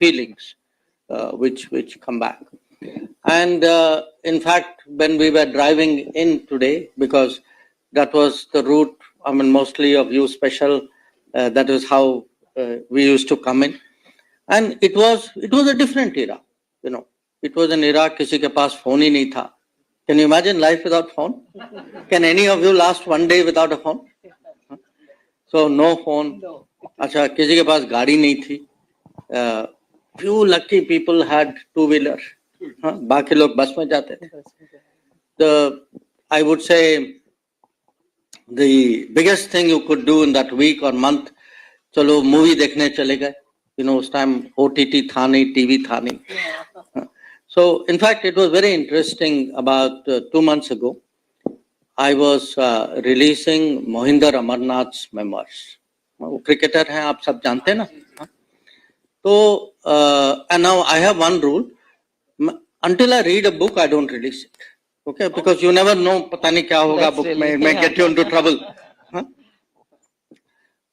feelings which come back. And in fact, when we were driving in today, because that was the route, I mean, mostly of you special, that is how we used to come in. And it was a different era, you know. It was an era किसी के पास phone ही नहीं था. Can you imagine life without phone? Can any of you last one day without a phone? So no phone. अच्छा किसी के पास गाड़ी नहीं थी. Few lucky people had two-wheeler. बाकी लोग बस में जाते थे. I would say the biggest thing you could do in that week or month, चलो movie देखने चले गए. You know, उस time OTT था नहीं, TV था नहीं. So, in fact, it was very interesting. About 2 months ago, I was releasing Mohinder Amarnath's memoirs. वो cricketer हैं, आप सब जानते हैं ना? So, and now I have one rule. Until I read a book, I don't release it. Okay, because you never know, पता नहीं क्या होगा book में, may get you into trouble.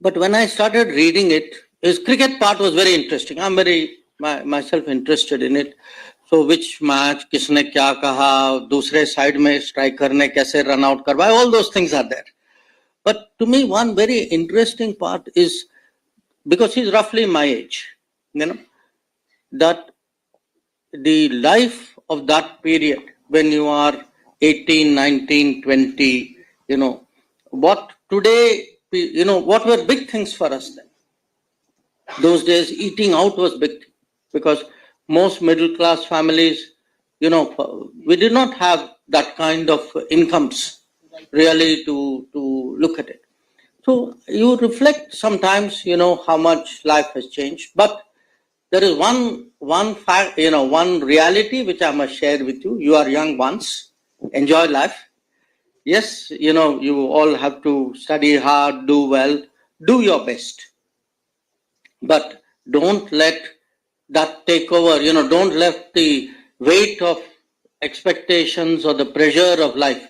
But when I started reading it, his cricket part was very interesting. I'm very myself interested in it. So which match, किसने क्या कहा, दूसरे side में striker ने कैसे run out करवाया, all those things are there. But to me, one very interesting part is, because he's roughly my age, you know, that the life of that period when you are 18, 19, 20, you know, what today, you know, what were big things for us then? Those days, eating out was big thing, because most middle class families, you know, we did not have that kind of incomes really to look at it. So you reflect sometimes, you know, how much life has changed. But there is one fact, you know, one reality which I must share with you. You are young once, enjoy life. Yes, you know, you all have to study hard, do well, do your best. But don't let that take over, you know, don't let the weight of expectations or the pressure of life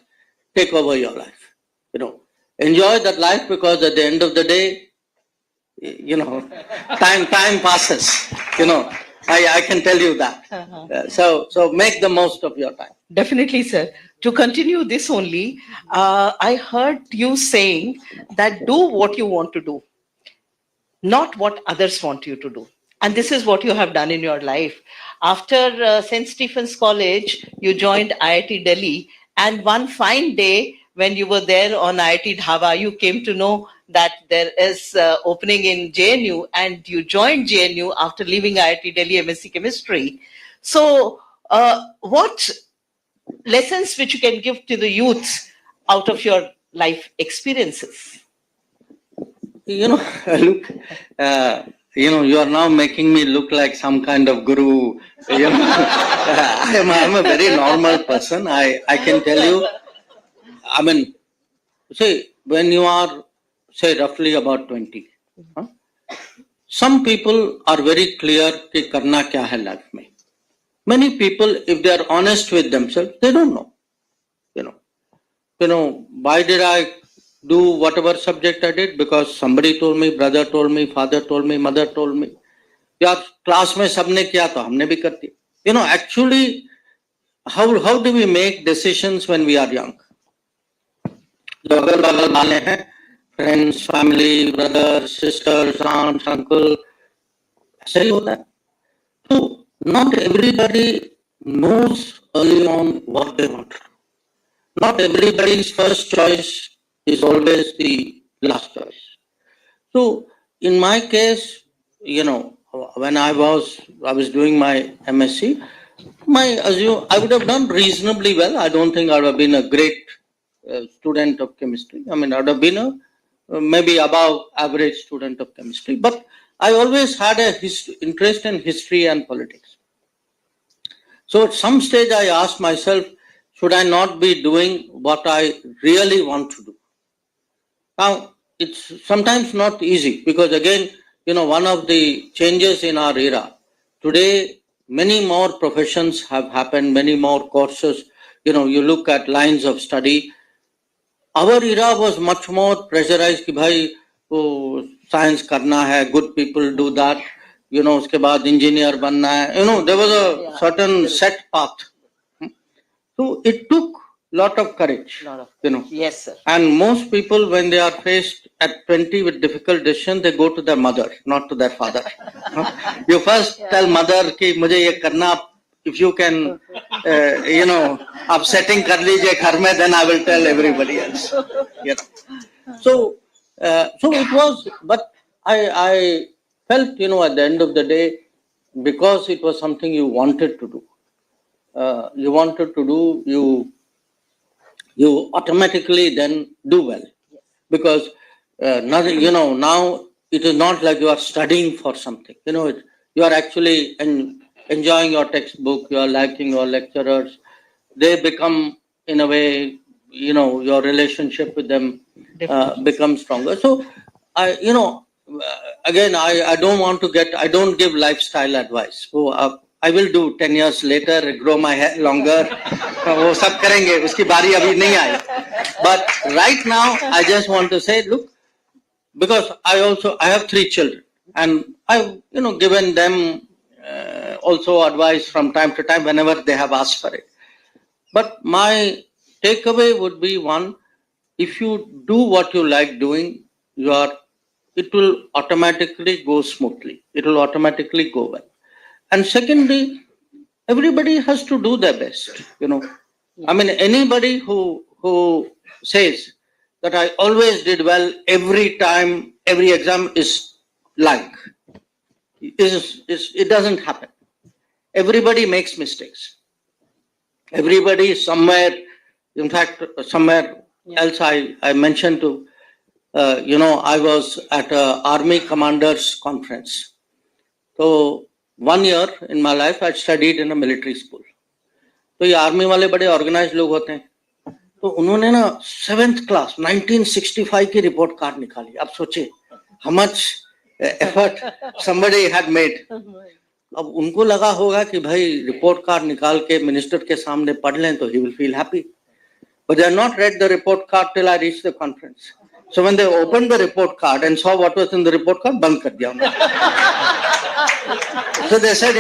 take over your life. You know, enjoy that life, because at the end of the day, you know, time passes, you know, I can tell you that. So make the most of your time. Definitely, sir. To continue this only, I heard you saying that do what you want to do, not what others want you to do. And this is what you have done in your life. After St. Stephen's College, you joined IIT Delhi. And one fine day, when you were there on IIT Dhaba, you came to know that there is opening in JNU, and you joined JNU after leaving IIT Delhi MSc Chemistry. So what lessons which you can give to the youth out of your life experiences? You know, look, you know, you are now making me look like some kind of guru. You know, I'm a very normal person. I can tell you, I mean, see, when you are, say, roughly about 20, some people are very clear कि करना क्या है life में. Many people, if they are honest with themselves, they don't know. You know, why did I do whatever subject I did? Because somebody told me, brother told me, father told me, mother told me. यार class में सबने किया तो हमने भी कर दिया. You know, actually, how do we make decisions when we are young? जो अगल बगल वाले हैं, friends, family, brothers, sisters, aunts, uncle, ऐसे ही होता है. So not everybody knows early on what they want. Not everybody's first choice is always the last choice. So in my case, you know, when I was doing my MSc, I would have done reasonably well. I don't think I would have been a great student of chemistry. I mean, I would have been a maybe above average student of chemistry. But I always had a interest in history and politics. So at some stage I asked myself, should I not be doing what I really want to do? Now, it's sometimes not easy, because again, you know, one of the changes in our era, today, many more professions have happened, many more courses. You know, you look at lines of study. Our era was much more pressurized कि भाई वो science करना है, good people do that. उसके बाद engineer बनना है, there was a certain set path. So it took lot of courage, Yes, sir. And most people, when they are faced at 20 with difficult decision, they go to their mother, not to their father. You first tell mother कि मुझे ये करना, if you can, आप setting कर लीजिए घर में, then I will tell everybody else. So it was, but I felt, at the end of the day, because it was something you wanted to do, you automatically then do well, because nothing, now it is not like you are studying for something. You are actually enjoying your textbook. You are liking your lecturers. They become, in a way, your relationship with them becomes stronger. So again, I don't give lifestyle advice. So I will do 10 years later, grow my hair longer. वो सब करेंगे, उसकी बारी अभी नहीं आई. But right now, I just want to say, look, because I have 3 children, and I've given them also advice from time to time whenever they have asked for it. But my takeaway would be, one, if you do what you like doing, it will automatically go smoothly. It will automatically go well. And secondly, everybody has to do their best. I mean, anybody who says that I always did well every time, every exam is lying. It doesn't happen. Everybody makes mistakes. Everybody somewhere, in fact, somewhere else I mentioned to, I was at an army commanders conference. So 1 year in my life, I studied in a military school. तो ये army वाले बड़े organise लोग होते हैं, तो उन्होंने ना 7th क्लास 1965 की रिपोर्ट कार्ड निकाली. आप सोचिए how much effort somebody had made. अब उनको लगा होगा कि भाई रिपोर्ट कार्ड निकाल के मिनिस्टर के सामने पढ़ लें तो he will feel happy. But they had not read the report card till I reached the conference. So when they opened the report card and saw what was in the report card, बंद कर दिया उन्होंने. So they said,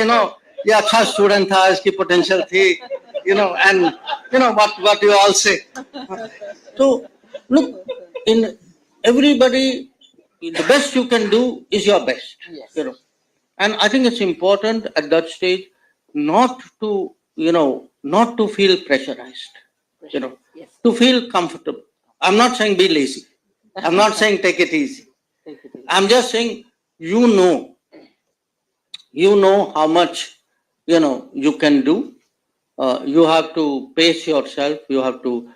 ये अच्छा student था, इसकी potential थी, and what you all say. So look, in everybody, the best you can do is your best. Yes. And I think it's important at that stage not to feel pressurized. Yes. To feel comfortable. I'm not saying be lazy. I'm not saying take it easy. I'm just saying you know how much you can do. You have to pace yourself. You have to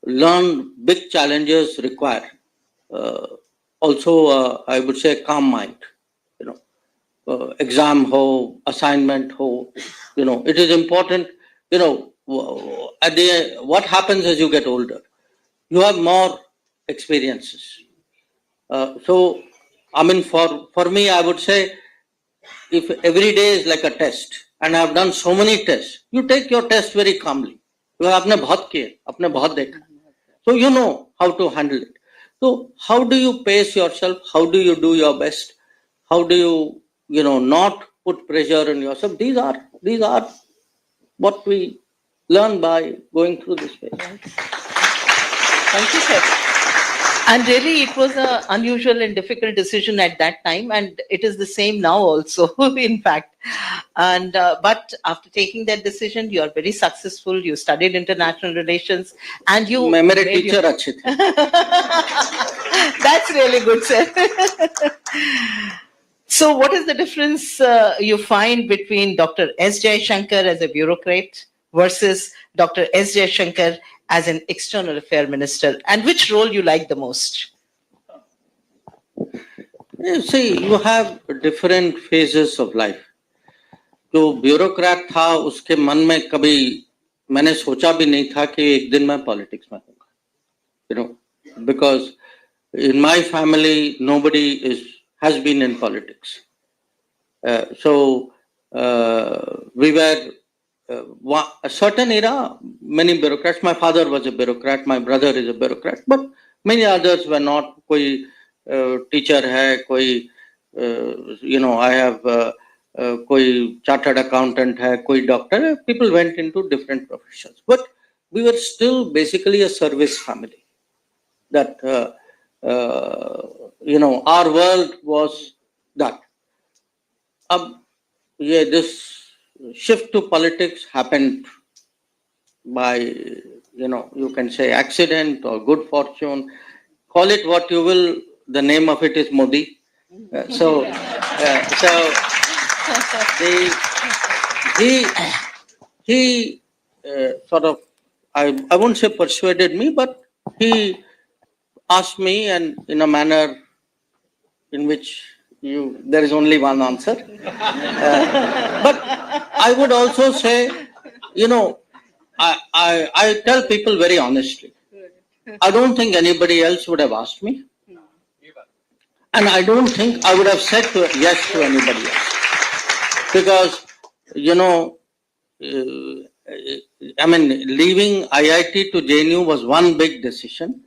learn. Big challenges require also I would say calm mind. Exam ho, assignment ho, it is important. What happens as you get older? You have more experiences. So, I mean, for me, I would say, if every day is like a test, and I have done so many tests, you take your test very calmly. आपने बहुत किए, आपने बहुत देखा. So you know how to handle it. So how do you pace yourself? How do you do your best? How do you, not put pressure on yourself? These are what we learn by going through this phase. Thank you, sir. And really, it was an unusual and difficult decision at that time, and it is the same now also, in fact. And but after taking that decision, you are very successful. You studied international relations, and you. मेरे teacher अच्छे थे. That's really good, sir. So, what is the difference you find between Dr. S. Jaishankar as a bureaucrat versus Dr. S. Jaishankar as an external affairs minister, and which role you like the most? You see, you have different phases of life. जो bureaucrat था उसके मन में कभी मैंने सोचा भी नहीं था कि एक दिन मैं पॉलिटिक्स में होऊंगा. Because in my family nobody has been in politics. So we were a certain era, many bureaucrats. My father was a bureaucrat, my brother is a bureaucrat, but many others were not. कोई teacher है, कोई I have koi chartered accountant hai, koi doctor hai. People went into different professions, but we were still basically a service family. That our world was that. This shift to politics happened by, you can say accident or good fortune. Call it what you will. The name of it is Modi. So he sort of, I won't say persuaded me, but he asked me, and in a manner in which there is only one answer. But I would also say, I tell people very honestly, I don't think anybody else would have asked me, and I don't think I would have said yes to anybody else, because leaving IIT to JNU was one big decision,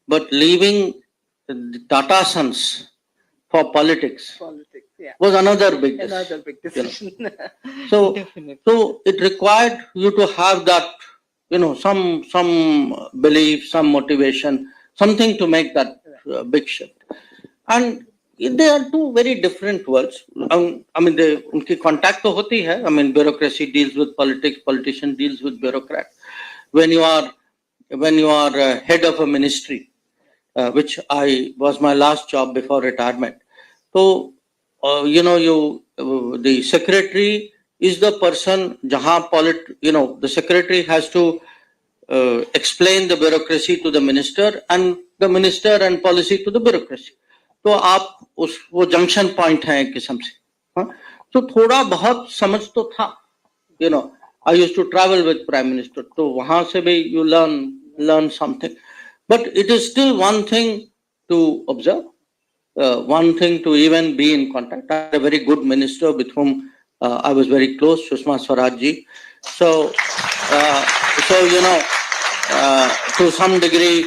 but leaving the Tata Sons for politics was another big decision. So it required you to have that, some belief, some motivation, something to make that big shift. And they are two very different worlds. Unki contact to hoti hai. Bureaucracy deals with politics, politician deals with bureaucrat. When you are head of a ministry, which I was my last job before retirement. So, the secretary is the person, the secretary has to explain the bureaucracy to the minister, and the minister and policy to the bureaucracy. तो आप वो junction point है एक किस्म से. तो थोड़ा बहुत समझ तो था. I used to travel with Prime Minister, तो वहां से भी you learn something. But it is still one thing to observe, one thing to even be in contact. I had a very good minister with whom I was very close, Sushma Swaraj ji. So to some degree,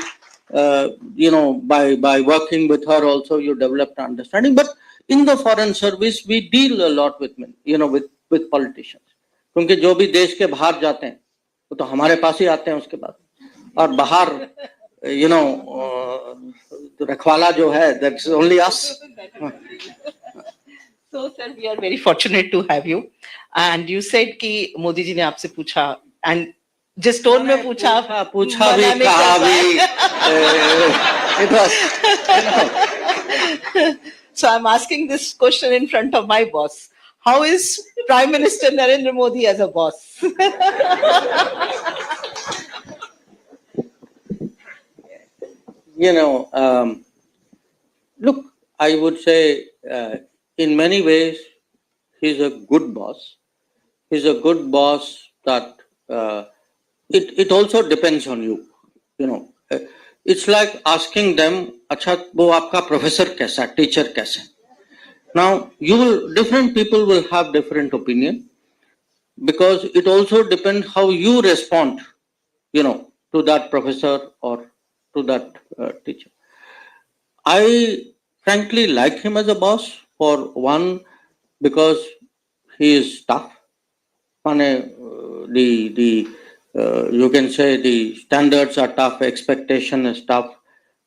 by working with her also, you developed understanding. But in the foreign service, we deal a lot with politicians. क्योंकि जो भी देश के बाहर जाते हैं, वो तो हमारे पास ही आते हैं उसके बाद. और बाहर, रखवाला जो है, that's only us. So, sir, we are very fortunate to have you. And you said कि मोदी जी ने आपसे पूछा, and जिस टोन में पूछा भी कहा भी, it was, So I'm asking this question in front of my boss. How is Prime Minister Narendra Modi as a boss? Look, I would say in many ways, he's a good boss. He's a good boss that it also depends on you. It's like asking them, अच्छा वो आपका professor कैसा, teacher कैसा. Now, different people will have different opinion, because it also depends how you respond, to that professor or to that teacher. I frankly like him as a boss, for one, because he is tough. You can say the standards are tough, expectation is tough.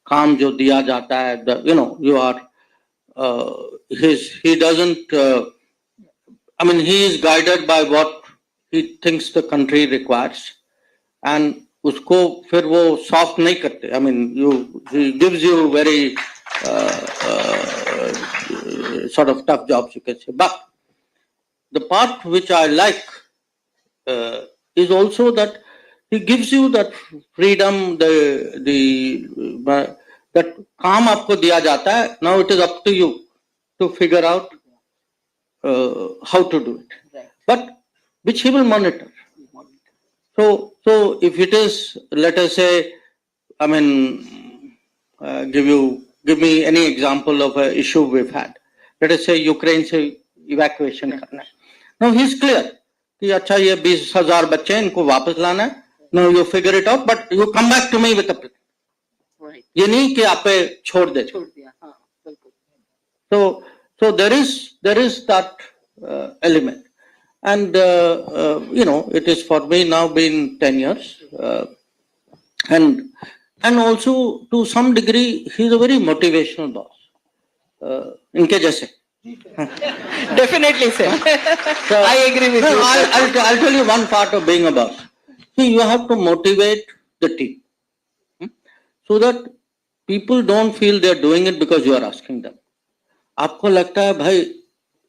काम जो दिया जाता है, you are. He doesn't. He is guided by what he thinks the country requires, and उसको फिर वो soft नहीं करते. He gives you very sort of tough jobs, you can say. But the part which I like is also that he gives you that freedom, that काम आपको दिया जाता है. Now it is up to you to figure out how to do it, but which he will monitor. So if it is, let us say, give me any example of an issue we've had. Let us say Ukraine से evacuation करना है. Now he's clear कि अच्छा ये 20,000 बच्चे हैं, इनको वापस लाना है. Now you figure it out, but you come back to me with a plan. ये नहीं कि आप पे छोड़ दे. So So there is that element. And, it is for me now been 10 years. And also to some degree, he's a very motivational boss. इनके जैसे. Definitely, sir. So, I agree with you. I'll tell you one part of being a boss. See, you have to motivate the team so that people don't feel they're doing it because you are asking them. आपको लगता है भाई,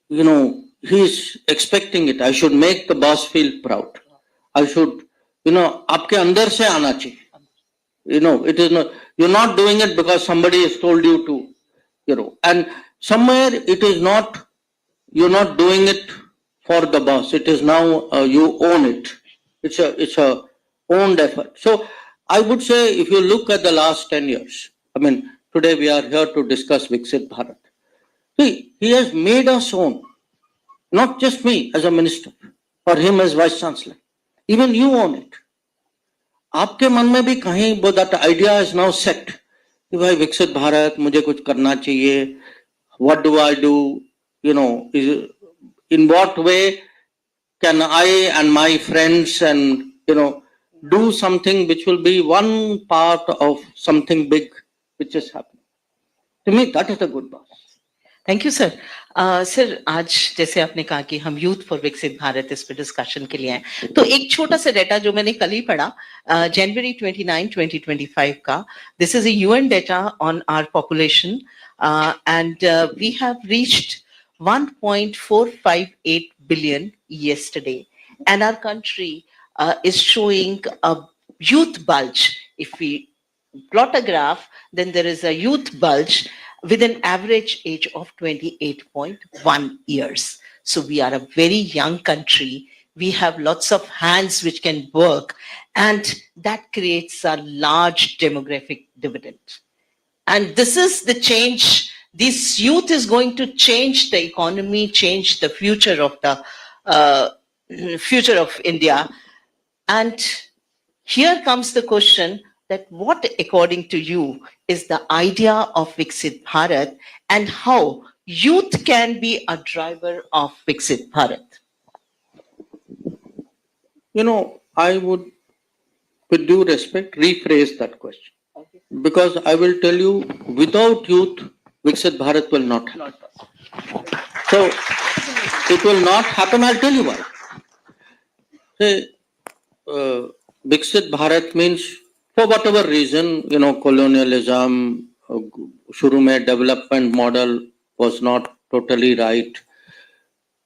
he is expecting it. I should make the boss feel proud. I should, आपके अंदर से आना चाहिए. It is not, you're not doing it because somebody has told you to, and somewhere it is not, you're not doing it for the boss. It is now, you own it. It's a owned effort. So I would say if you look at the last 10 years, today we are here to discuss Viksit Bharat. See, he has made us own, not just me as a minister, or him as vice chancellor. Even you own it. आपके मन में भी कहीं वो that idea is now set कि भाई विकसित भारत मुझे कुछ करना चाहिए. What do I do? In what way can I and my friends and do something which will be one part of something big which is happening. To me, that is a good boss. Thank you sir. Sir, आज जैसे आपने कहा कि हम youth for विकसित भारत इस पे discussion के लिए आए, तो एक छोटा सा डेटा जो मैंने कल ही पढ़ा, जनवरी 29, 2025 का, this is a UN data on our population and we have reached 1.458 billion yesterday, and our country is showing a youth bulge. If we plot a graph, then there is a youth bulge with an average age of 28.1 years. So we are a very young country. We have lots of hands which can work, and that creates a large demographic dividend. And this is the change. This youth is going to change the economy, change the future of India. And here comes the question that what, according to you, is the idea of Viksit Bharat, and how youth can be a driver of Viksit Bharat? I would, with due respect, rephrase that question. Okay. Because I will tell you, without youth, Viksit Bharat will not happen. So, it will not happen. I'll tell you why. Say, Viksit Bharat means, for whatever reason, colonialism, शुरू में development model was not totally right.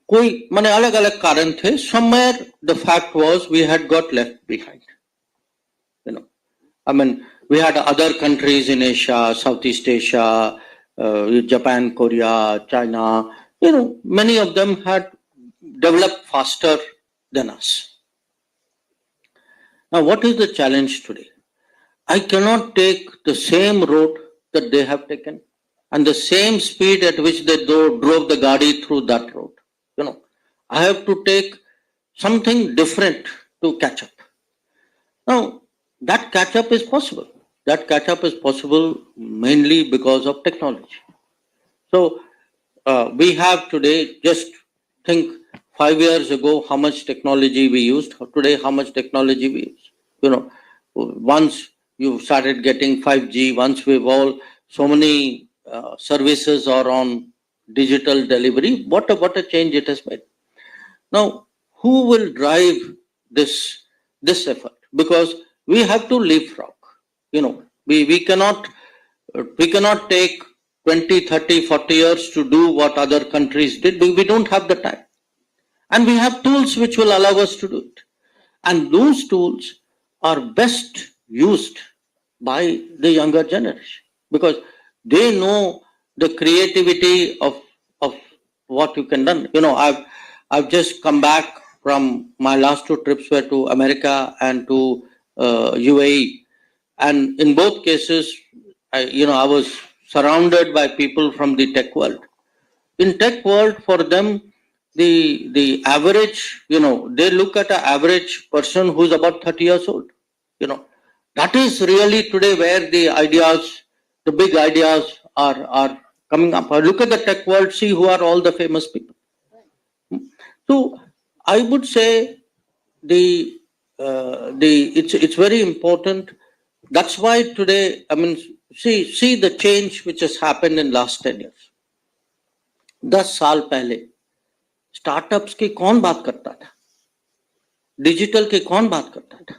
कोई माने अलग अलग कारण थे. Somewhere the fact was we had got left behind. We had other countries in Asia, Southeast Asia, Japan, Korea, China. Many of them had developed faster than us. Now, what is the challenge today? I cannot take the same road that they have taken and the same speed at which they drove the Gadi through that road. I have to take something different to catch up. Now, that catch up is possible. That catch up is possible mainly because of technology. So, we have today, just think 5 years ago how much technology we used, today how much technology we use. Once you started getting 5G, once we've all, so many services are on digital delivery, what a change it has made. Now, who will drive this effort? Because we have to leapfrog. We cannot take 20, 30, 40 years to do what other countries did. We don't have the time. And we have tools which will allow us to do it. And those tools are best used by the younger generation because they know the creativity of what you can do. I've just come back from my last 2 trips were to America and to UAE. And in both cases, I was surrounded by people from the tech world. In tech world, for them, the average, they look at an average person who's about 30 years old. That is really today where the ideas, the big ideas are coming up. Look at the tech world, see who are all the famous people. So I would say it's very important. That's why today, I mean, see the change which has happened in last 10 years. 10 साल पहले startups की कौन बात करता था, digital की कौन बात करता था,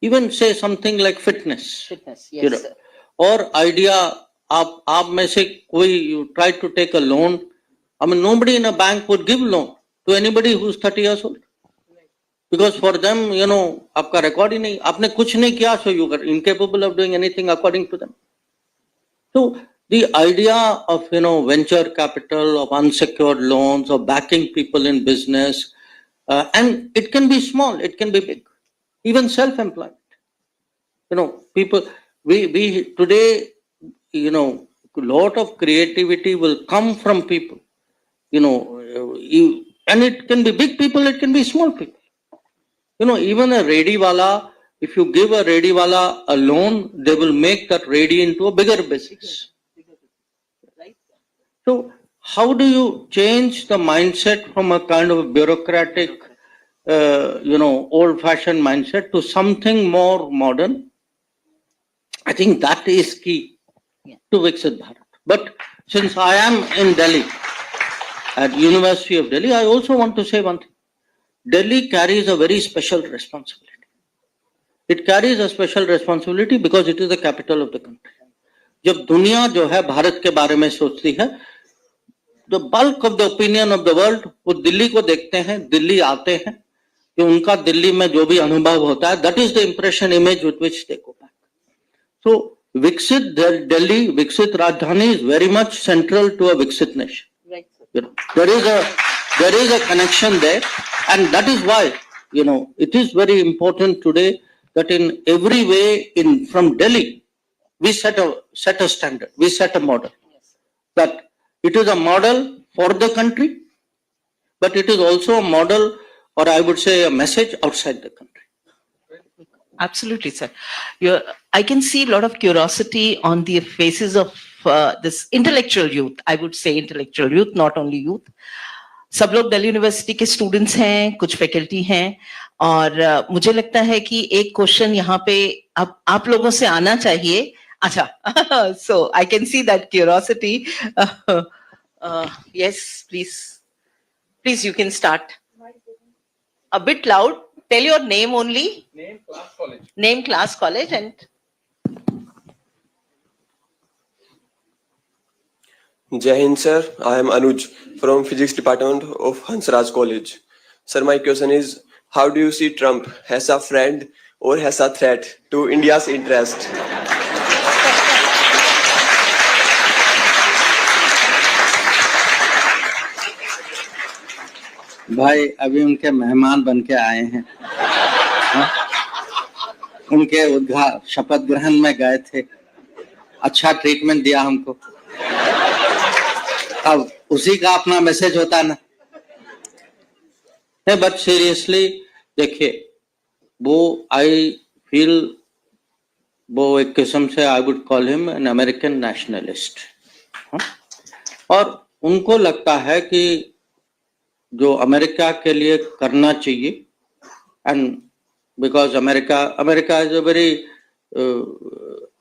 even say something like fitness, Yes, you know, sir. or idea. आप में से कोई, you try to take a loan, I mean nobody in a bank would give loan to anybody who's 30 years old, because for them, you know, आपका record ही नहीं, आपने कुछ नहीं किया, so you are incapable of doing anything according to them. So the idea of, you know, venture capital, of unsecured loans, of backing people in business, and it can be small, it can be big, even self-employment. You know, people, we today, you know, a lot of creativity will come from people, you know, and it can be big people, it can be small people. You know, even a ready wala, if you give a ready wala a loan, they will make that ready into a bigger business. So how do you change the mindset from a kind of bureaucratic, you know, old-fashioned mindset to something more modern? I think that is key to Viksit Bharat. But since I am in Delhi, at University of Delhi, I also want to say one thing. Delhi carries a very special responsibility. It carries a special responsibility because it is the capital of the country. जब दुनिया जो है भारत के बारे में सोचती है, the bulk of the opinion of the world वो दिल्ली को देखते हैं, दिल्ली आते हैं, कि उनका दिल्ली में जो भी अनुभव होता है, that is the impression image with which they go back. So Viksit Delhi, Viksit Rajdhani is very much central to a Viksit nation. Right. You know, there is a connection there, and that is why, you know, it is very important today that in every way, from Delhi, we set a standard, we set a model. That it is a model for the country, but it is also a model, or I would say a message outside the country. Absolutely, sir. I can see a lot of curiosity on the faces of this intellectual youth. I would say intellectual youth, not only youth. सब लोग Delhi university के students हैं, कुछ faculty हैं, और मुझे लगता है कि एक क्वेश्चन यहाँ पे आप लोगों से आना चाहिए. अच्छा, so I can see that curiosity. Yes, please, you can start. A bit loud. Tell your name only. Name, class, college. Name, class, college, and. Jai Hind, sir. I am Anuj from Physics Department of Hansraj College. Sir, my question is, how do you see Trump as a friend or as a threat to India's interest? भाई अभी उनके मेहमान बन के आए हैं, उनके शपथ ग्रहण में गए थे, अच्छा ट्रीटमेंट दिया हमको, अब उसी का अपना मैसेज होता ना. बट सीरियसली देखिए, वो आई फील वो एक किस्म से I would call him an American nationalist, और उनको लगता है कि जो अमेरिका के लिए करना चाहिए, and because America is a very,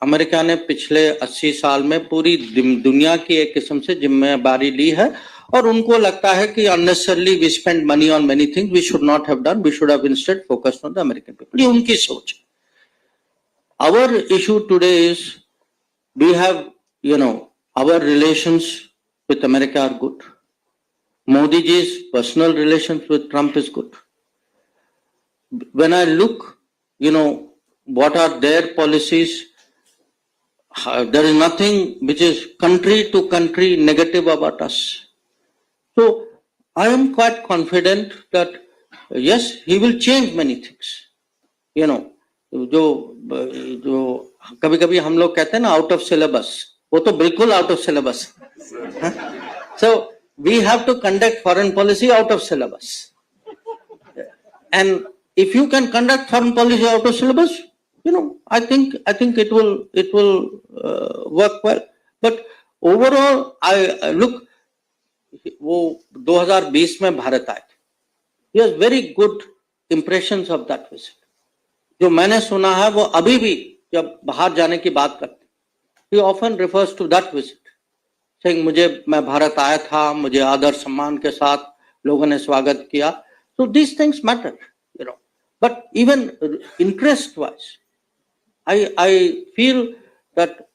America ने पिछले 80 साल में पूरी दुनिया की एक किस्म से जिम्मेदारी ली है, और उनको लगता है कि unnecessarily we spend money on many things we should not have done, we should have instead focused on the American people. ये उनकी सोच है. Our issue today is we have, you know, our relations with America are good. Modi ji's personal relations with Trump is good. When I look, you know, what are their policies, there is nothing which is country to country negative about us. So I am quite confident that yes, he will change many things. You know, जो कभी-कभी हम लोग कहते हैं ना out of syllabus, वो तो बिल्कुल out of syllabus. So we have to conduct foreign policy out of syllabus. And if you can conduct foreign policy out of syllabus, I think it will work well. But overall, I look, वो 2020 में भारत आए थे. He has very good impressions of that visit. जो मैंने सुना है वो अभी भी जब बाहर जाने की बात करते, he often refers to that visit, saying मैं भारत आया था, मुझे आदर सम्मान के साथ लोगों ने स्वागत किया. So these things matter, But even interest-wise, I feel that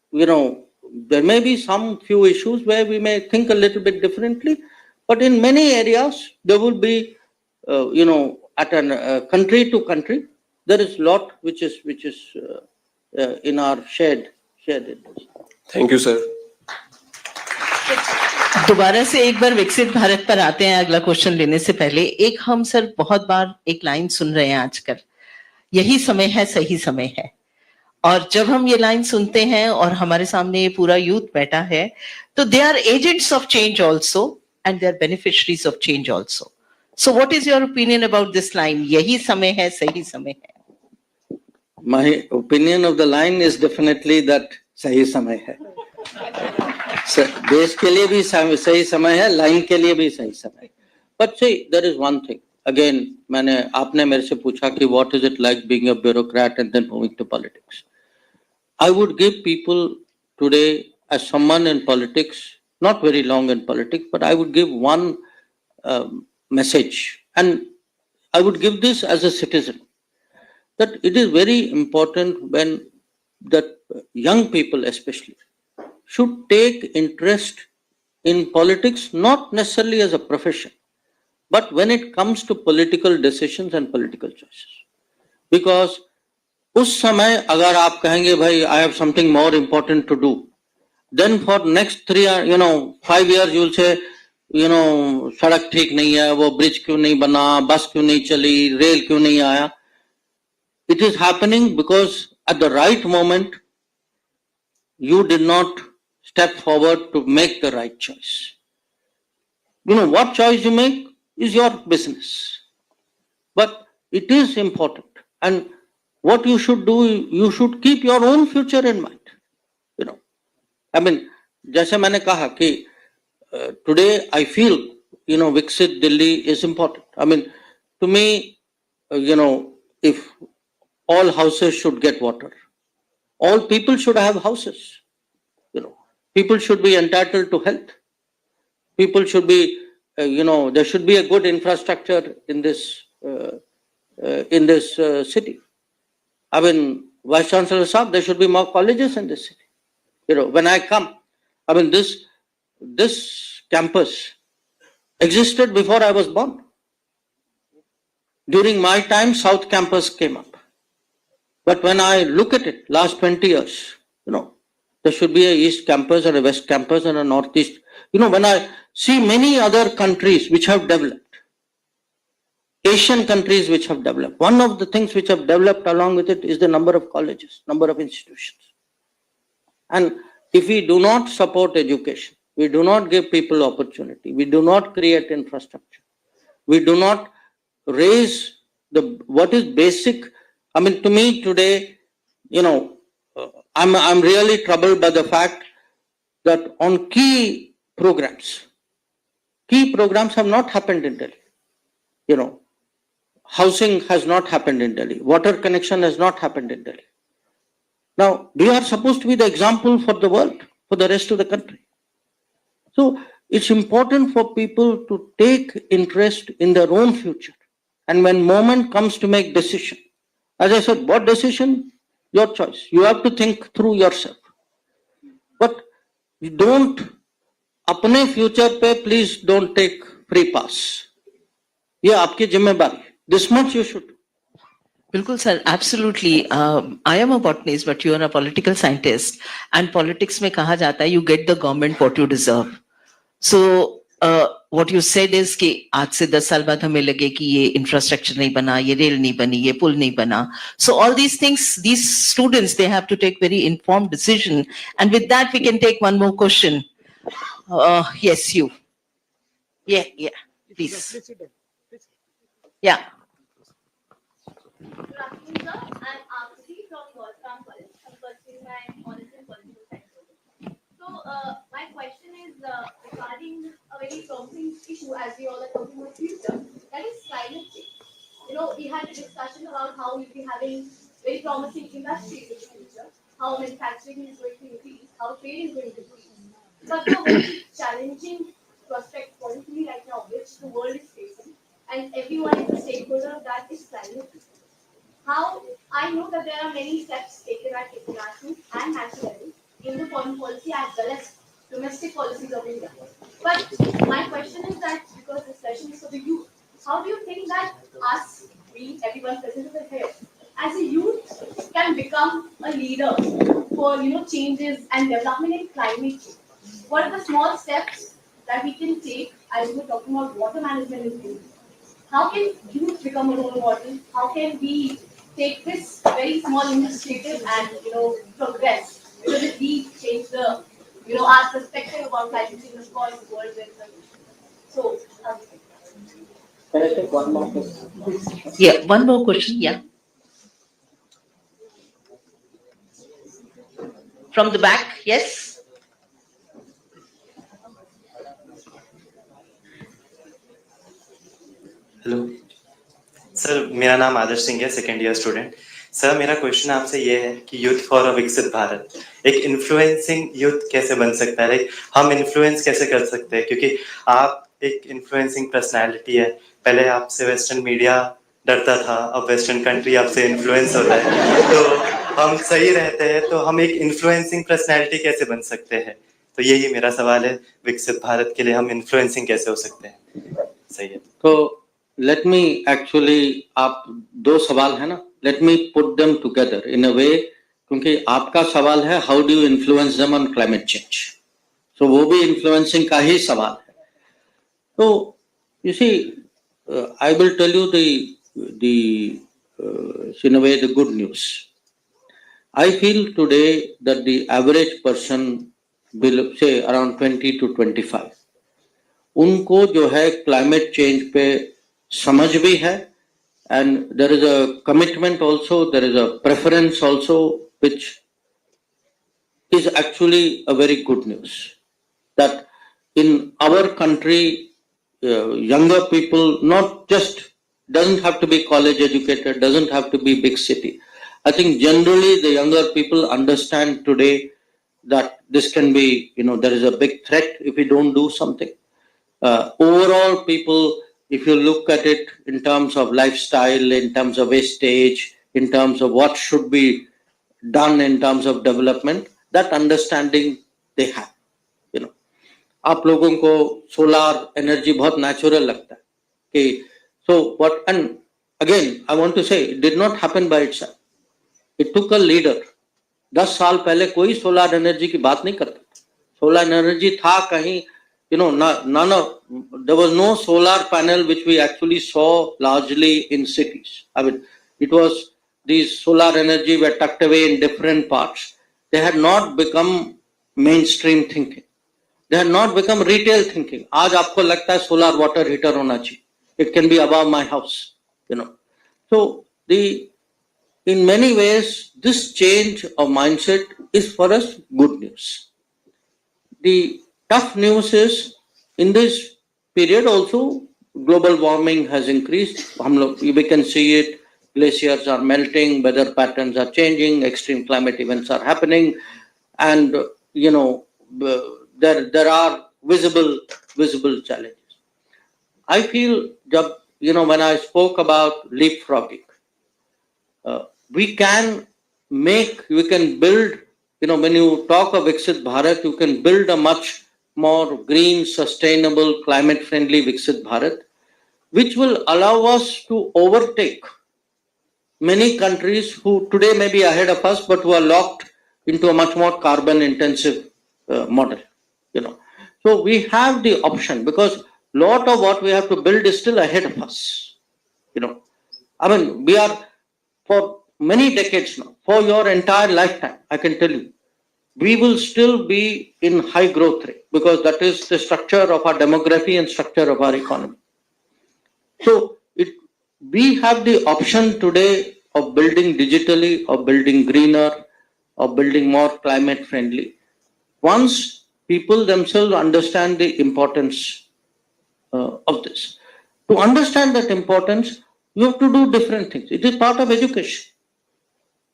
there may be some few issues where we may think a little bit differently, but in many areas there will be, at an country to country, there is lot which is in our shared interest. Thank you, sir. दोबारा से एक बार विकसित भारत पर आते हैं अगला question लेने से पहले. एक हम सर बहुत बार एक लाइन सुन रहे हैं आजकल, यही समय है, सही समय है. और जब हम ये लाइन सुनते हैं और हमारे सामने ये पूरा यूथ बैठा है, तो they are agents of change also and they are beneficiaries of change also. So what is your opinion about this line, यही समय है, सही समय है? My opinion of the line is definitely that सही समय है. देश के लिए भी सही समय है, लाइन के लिए भी सही समय है. But see, there is one thing. Again, आपने मेरे से पूछा कि what is it like being a bureaucrat and then moving to politics. I would give people today, as someone in politics, not very long in politics, but I would give one message, and I would give this as a citizen, that it is very important when that young people especially should take interest in politics, not necessarily as a profession, but when it comes to political decisions and political choices. Because उस समय अगर आप कहेंगे भाई I have something more important to do, then for next 5 years you will say, सड़क ठीक नहीं है, वो ब्रिज क्यों नहीं बना, बस क्यों नहीं चली, रेल क्यों नहीं आया. It is happening because at the right moment you did not step forward to make the right choice. What choice you make is your business, but it is important, and what you should do, you should keep your own future in mind. जैसे मैंने कहा कि today I feel Viksit Delhi is important. To me, if all houses should get water, all people should have houses. People should be entitled to health. People should be, there should be a good infrastructure in this city. Vice Chancellor Saab, there should be more colleges in this city. When I come, this campus existed before I was born. During my time, South Campus came up. But when I look at it, last 20 years, there should be a East Campus and a West Campus and a Northeast. When I see many other countries which have developed, Asian countries which have developed, one of the things which have developed along with it is the number of colleges, number of institutions. And if we do not support education, we do not give people opportunity, we do not create infrastructure, we do not raise what is basic. To me today, I'm really troubled by the fact that on key programs have not happened in Delhi. Housing has not happened in Delhi. Water connection has not happened in Delhi. Now, we are supposed to be the example for the world, for the rest of the country. So, it's important for people to take interest in their own future. And when moment comes to make decision, as I said, what decision? Your choice. You have to think through yourself. But you don't, अपने future पे please don't take free pass. ये आपकी जिम्मेदारी. This much you should do. बिल्कुल sir, absolutely. I am a botanist, but you are a political scientist. And politics में कहा जाता है, you get the government what you deserve. So what you said is कि आज से 10 साल बाद हमें लगे कि ये infrastructure नहीं बना, ये रेल नहीं बनी, ये पुल नहीं बना. So all these things, these students, they have to take very informed decision. And with that, we can take one more question. Yes, you. Yeah, please. Yeah. Good afternoon, sir. I'm Aarti from college. I'm pursuing my honors in political science. So my question is regarding a very promising issue as we all are talking about future, that is climate change. You know, we had a discussion about how we'll be having very promising industries in the future, how manufacturing is going to increase, how trade is going to increase. But the very challenging prospect politically right now, which the world is facing, and everyone is a stakeholder of that, is climate change. How I know that there are many steps taken at international and national level in the foreign policy as well as domestic policies of India. But my question is that because this session is for the youth, how do you think that us, we, everyone present over here, as a youth, can become a leader for changes and development in climate change? What are the small steps that we can take as we were talking about water management in India? How can youth become a role model? How can we take this very small initiative and progress? Because if we change the our perspective about climate change, of course, the world will. So, Can I take one more question? Yeah, one more question. Yeah. From the back, yes. Hello sir, मेरा नाम आदर्श सिंह है, second year student. Sir, मेरा question आपसे ये है कि youth for a विकसित भारत, एक इन्फ्लुएंसिंग यूथ कैसे बन सकता है? हम इन्फ्लुएंस कैसे कर सकते हैं? क्योंकि आप एक इन्फ्लुएंसिंग पर्सनालिटी है। पहले आपसे वेस्टर्न मीडिया डरता था, अब वेस्टर्न कंट्री आपसे इन्फ्लुएंस होता है, तो हम सही रहते हैं, तो हम एक इन्फ्लुएंसिंग पर्सनालिटी कैसे बन सकते हैं? तो यही मेरा सवाल है, विकसित भारत के लिए हम इन्फ्लुएंसिंग कैसे हो सकते हैं? सही है। तो let me actually, आप दो सवाल है ना, let me put them together in a way, क्योंकि आपका सवाल है how do you influence them on climate change, so वो भी influencing का ही सवाल है। तो you see, I will tell you the in a way the good news. I feel today that the average person will say around 20 to 25, उनको जो है climate change पे समझ भी है, and there is a commitment also, there is a preference also, which is actually a very good news. That in our country, younger people, not just, doesn't have to be college educated, doesn't have to be big city. I think generally the younger people understand today that this can be, there is a big threat if we don't do something. Overall, people, if you look at it in terms of lifestyle, in terms of wastage, in terms of what should be done in terms of development, that understanding they have. आप लोगों को solar energy बहुत natural लगता है कि so what, and again I want to say it did not happen by itself. It took a leader. 10 साल पहले कोई सोलर एनर्जी की बात नहीं करता था. सोलर एनर्जी था कहीं, none of, there was no solar panel which we actually saw largely in cities. I mean, it was, these solar energy were tucked away in different parts. They had not become mainstream thinking. They had not become retail thinking. आज आपको लगता है solar water heater होना चाहिए. It can be above my house, So in many ways, this change of mindset is for us good news. The tough news is, in this period also, global warming has increased. We can see it. Glaciers are melting, weather patterns are changing, extreme climate events are happening, and there are visible challenges. I feel, when I spoke about leapfrogging, we can build, when you talk of Viksit Bharat, you can build a much more green, sustainable, climate-friendly Viksit Bharat, which will allow us to overtake many countries who today may be ahead of us, but who are locked into a much more carbon-intensive model. So we have the option, because lot of what we have to build is still ahead of us. I mean, we are, for many decades now, for your entire lifetime, I can tell you, we will still be in high growth rate, because that is the structure of our demography and structure of our economy. So we have the option today of building digitally, of building greener, of building more climate friendly. Once people themselves understand the importance of this. To understand that importance, you have to do different things. It is part of education.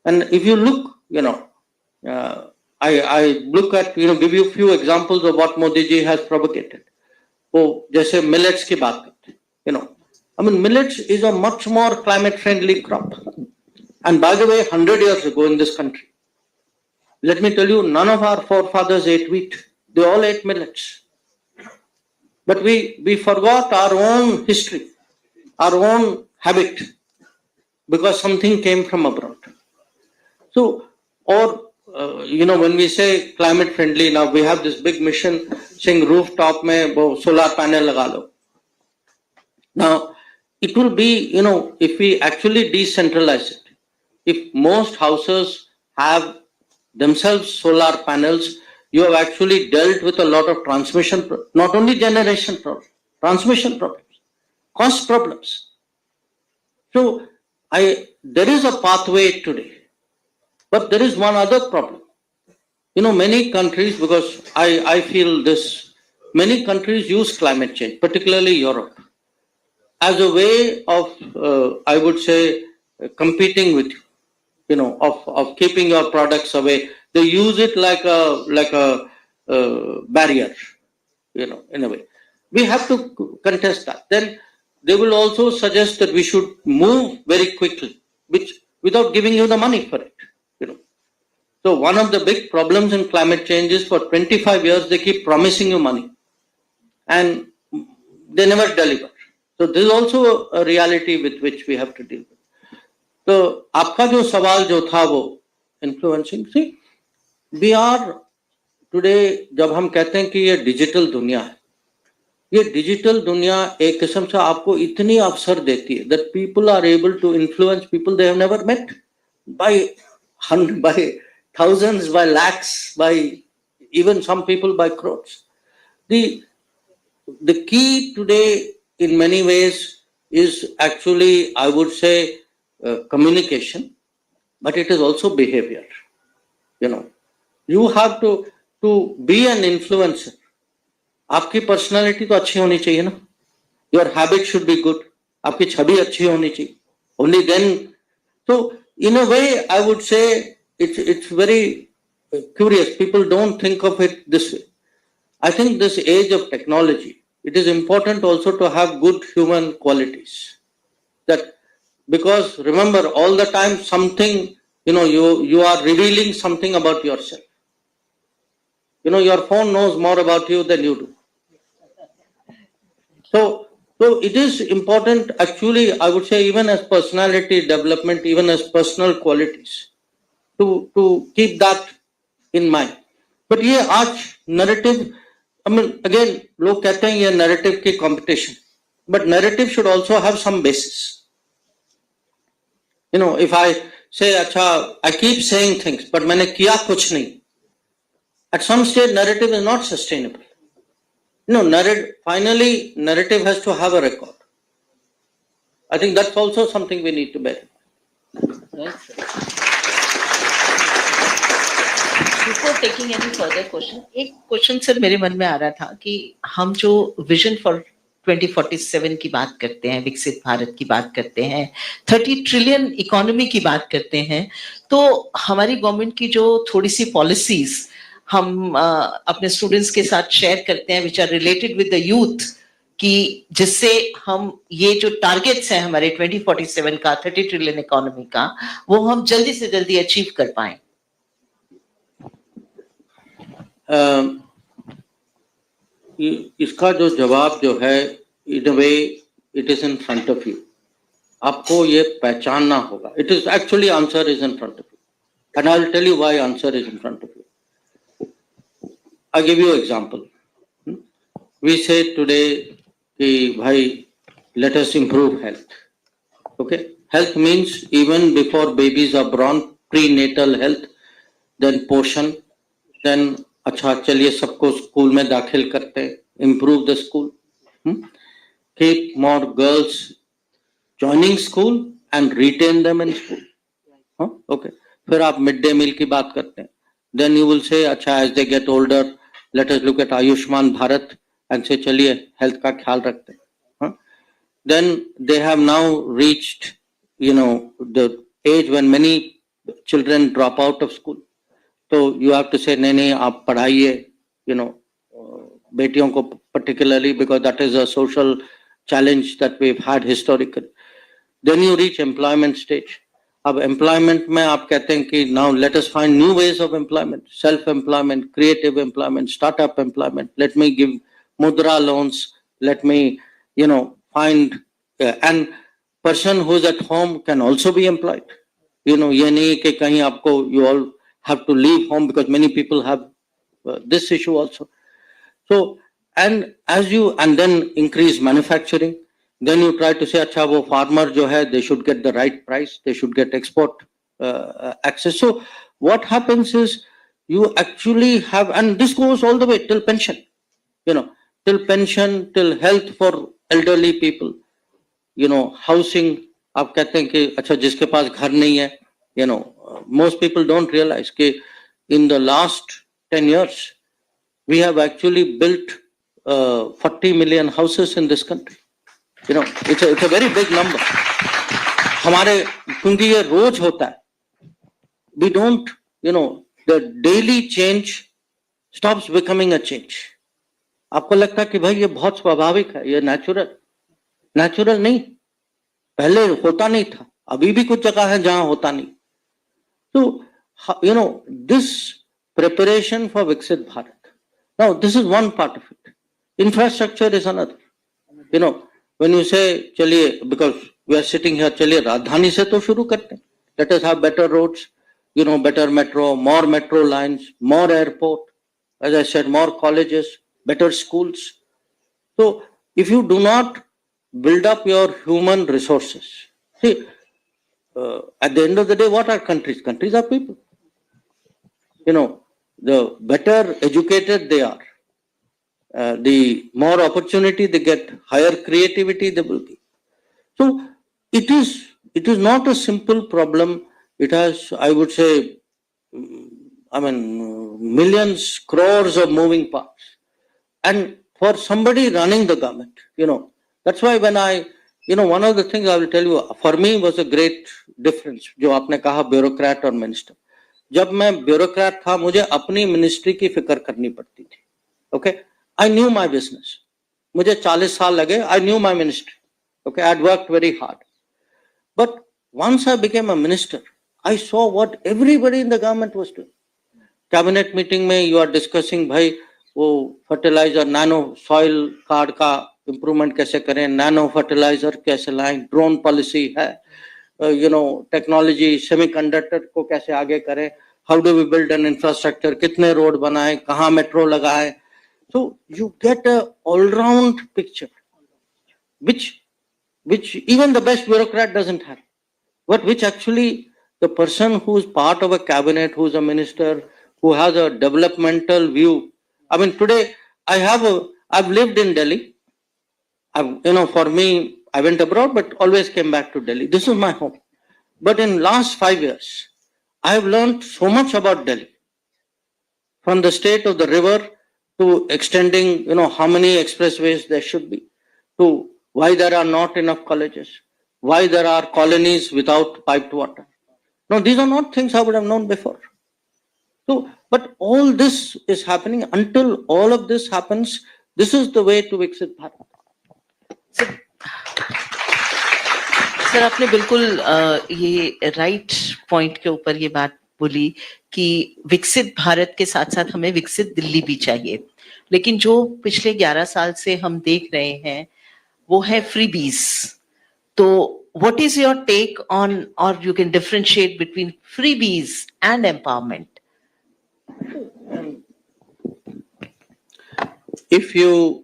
And if you look, I look at, give you a few examples of what Modi ji has propagated. वो जैसे millets की बात करते हैं, I mean, millets is a much more climate friendly crop. And by the way, 100 years ago in this country, let me tell you, none of our forefathers ate wheat. They all ate millets. But we forgot our own history, our own habit, because something came from abroad. So, or, when we say climate friendly, now we have this big mission saying rooftop mein solar panel laga lo. Now, it will be, if we actually decentralize it, if most houses have themselves solar panels, you have actually dealt with a lot of transmission, not only generation problems, transmission problems, cost problems. So, there is a pathway today. But there is one other problem. Many countries, because I feel this, many countries use climate change, particularly Europe, as a way of, I would say, competing with you, of keeping your products away. They use it like a barrier, in a way. We have to contest that. Then they will also suggest that we should move very quickly, without giving you the money for it. So one of the big problems in climate change is for 25 years they keep promising you money and they never deliver. So this is also a reality with which we have to deal with. So आपका जो सवाल जो था वो influencing, see, we are today, जब हम कहते हैं कि ये डिजिटल दुनिया है, ये डिजिटल दुनिया एक किस्म से आपको इतनी अवसर देती है that people are able to influence people they have never met by thousands, by lakhs, by even some people by crores. The key today in many ways is actually, I would say, communication, but it is also behavior. You have to be an influencer. आपकी personality तो अच्छी होनी चाहिए ना. Your habit should be good. आपकी छवि अच्छी होनी चाहिए. Only then. So in a way, I would say it's very curious. People don't think of it this way. I think this age of technology, it is important also to have good human qualities. That because remember, all the time something, you are revealing something about yourself. Your phone knows more about you than you do. So it is important actually, I would say, even as personality development, even as personal qualities, to keep that in mind. But ये आज narrative, I mean, again, लोग कहते हैं ये narrative की competition, but narrative should also have some basis. If I say, अच्छा, I keep saying things, but मैंने किया कुछ नहीं, at some stage narrative is not sustainable. Finally, narrative has to have a record. I think that's also something we need to bear. Before taking any further question, एक question sir मेरे मन में आ रहा था कि हम जो विजन फॉर 2047 की बात करते हैं, विकसित भारत की बात करते हैं, 30 ट्रिलियन इकोनॉमी की बात करते हैं, तो हमारी गवर्नमेंट की जो थोड़ी सी पॉलिसीज हम अपने स्टूडेंट्स के साथ शेयर करते हैं which are related with the youth, कि जिससे हम ये जो टारगेट्स हैं हमारे 2047 का 30 ट्रिलियन इकोनॉमी का, वो हम जल्दी से जल्दी अचीव कर पाए. इसका जो जवाब जो है, in a way it is in front of you. आपको ये पहचानना होगा. It is actually answer is in front of you, and I will tell you why answer is in front of you. I give you example. We say today कि भाई let us improve health. Okay, health means even before babies are born, prenatal health, then पोषण, then अच्छा चलिए सबको school में दाखिल करते हैं, improve the school, keep more girls joining school and retain them in school. हाँ, okay. फिर आप मिड डे मील की बात करते हैं. Then you will say, अच्छा, as they get older, let us look at Ayushman Bharat and say, चलिए health का ख्याल रखते हैं. हाँ? Then they have now reached, the age when many children drop out of school. So you have to say, नहीं नहीं आप पढ़ाइए, बेटियों को particularly, because that is a social challenge that we've had historically. Then you reach employment stage. अब employment में आप कहते हैं कि now let us find new ways of employment, self-employment, creative employment, startup employment. Let me give mudra loans. Let me, find, and person who's at home can also be employed. ये नहीं कि कहीं आपको, you all have to leave home, because many people have this issue also. So, and then increase manufacturing. Then you try to say, अच्छा वो farmer जो है, they should get the right price, they should get export access. So what happens is you actually have, and this goes all the way till pension, till pension, till health for elderly people, housing. आप कहते हैं कि अच्छा जिसके पास घर नहीं है, most people don't realize कि in the last 10 years, we have actually built 40 million houses in this country. It's a very big number. हमारे, क्योंकि ये रोज होता है. We don't, the daily change stops becoming a change. आपको लगता है कि भाई ये बहुत स्वाभाविक है, ये नेचुरल नहीं. पहले होता नहीं था, अभी भी कुछ जगह है जहां होता नहीं. So, this preparation for Viksit Bharat. Now, this is one part of it. Infrastructure is another. When you say, चलिए, because we are sitting here, चलिए राजधानी से तो शुरू करते हैं. Let us have better roads, better metro, more metro lines, more airport, as I said, more colleges, better schools. So, if you do not build up your human resources, see, at the end of the day, what are countries? Countries are people. The better educated they are, the more opportunity they get, higher creativity they will be. So it is not a simple problem. It has, I would say, millions, crores of moving parts. And for somebody running the government, that's why when one of the things I will tell you, for me was a great difference, जो आपने कहा bureaucrat और minister. जब मैं bureaucrat था, मुझे अपनी ministry की फिक्र करनी पड़ती थी. Okay? I knew my business. मुझे 40 साल लगे, I knew my ministry. Okay? I had worked very hard. But once I became a minister, I saw what everybody in the government was doing. Cabinet meeting में you are discussing, भाई वो fertilizer, nano soil card का improvement कैसे करें, nano fertilizer कैसे लाएं, drone policy है, technology, semiconductor को कैसे आगे करें, how do we build an infrastructure, कितने road बनाएं, कहाँ metro लगाएं. So you get a all-round picture, which even the best bureaucrat doesn't have, but which actually the person who is part of a cabinet, who is a minister, who has a developmental view. Today I've lived in Delhi. For me, I went abroad, but always came back to Delhi. This is my home. But in last 5 years, I have learned so much about Delhi. From the state of the river to extending, how many expressways there should be, to why there are not enough colleges, why there are colonies without piped water. No, these are not things I would have known before. So, but all this is happening. Until all of this happens, this is the way to Viksit Bharat. Sir आपने बिल्कुल ये right point के ऊपर ये बात बोली कि विकसित भारत के साथ साथ हमें विकसित दिल्ली भी चाहिए, लेकिन जो पिछले 11 साल से हम देख रहे हैं वो है फ्रीबीज. तो what is your take on, और you can differentiate between freebies and empowerment? If you,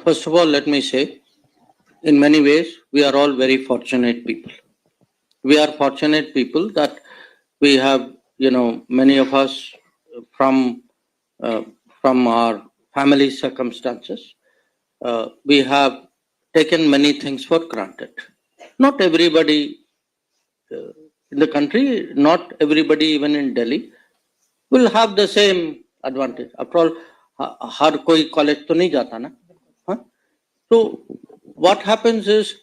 first of all, let me say, in many ways, we are all very fortunate people. We are fortunate people that we have, many of us from our family circumstances, we have taken many things for granted. Not everybody in the country, not everybody, even in Delhi, will have the same advantage. After all, हर कोई college तो नहीं जाता ना, हाँ? So what happens is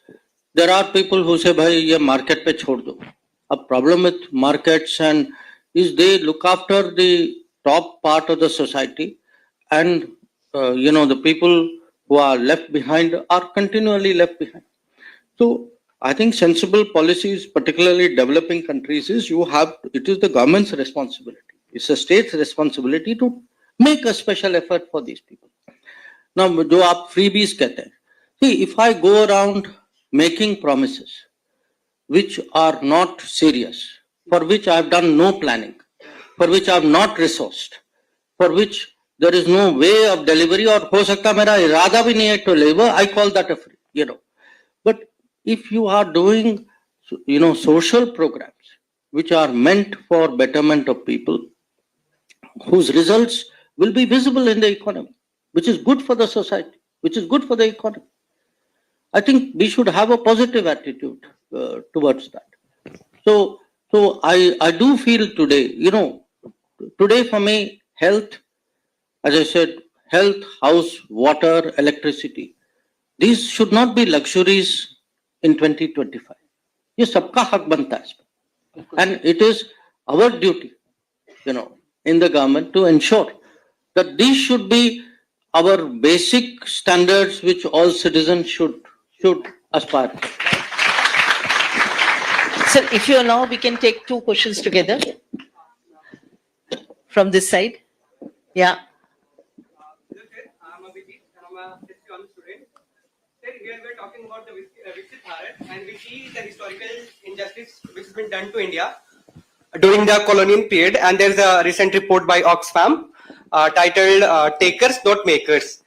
there are people who say, भाई ये market पे छोड़ दो. A problem with markets and is they look after the top part of the society, and the people who are left behind are continually left behind. So I think sensible policies, particularly developing countries, is it is the government's responsibility. It's a state's responsibility to make a special effort for these people. Now, जो आप freebies कहते हैं, see, if I go around making promises which are not serious, for which I have done no planning, for which I have not resourced, for which there is no way of delivery, or हो सकता मेरा इरादा भी नहीं है to deliver, I call that a free, But if you are doing, social programs which are meant for betterment of people, whose results will be visible in the economy, which is good for the society, which is good for the economy, I think we should have a positive attitude towards that. So I do feel today, today for me, health, as I said, health, house, water, electricity, these should not be luxuries in 2025. ये सबका हक बनता है इसमें. And it is our duty, in the government to ensure that these should be our basic standards which all citizens should aspire to. Sir, if you allow, we can take two questions together from this side. Yeah. I'm Abhijit and I'm a history student. Sir, here we are talking about the Viksit Bharat, and we see the historical injustice which has been done to India during the colonial period. And there's a recent report by Oxfam titled "Takers, Not Makers,"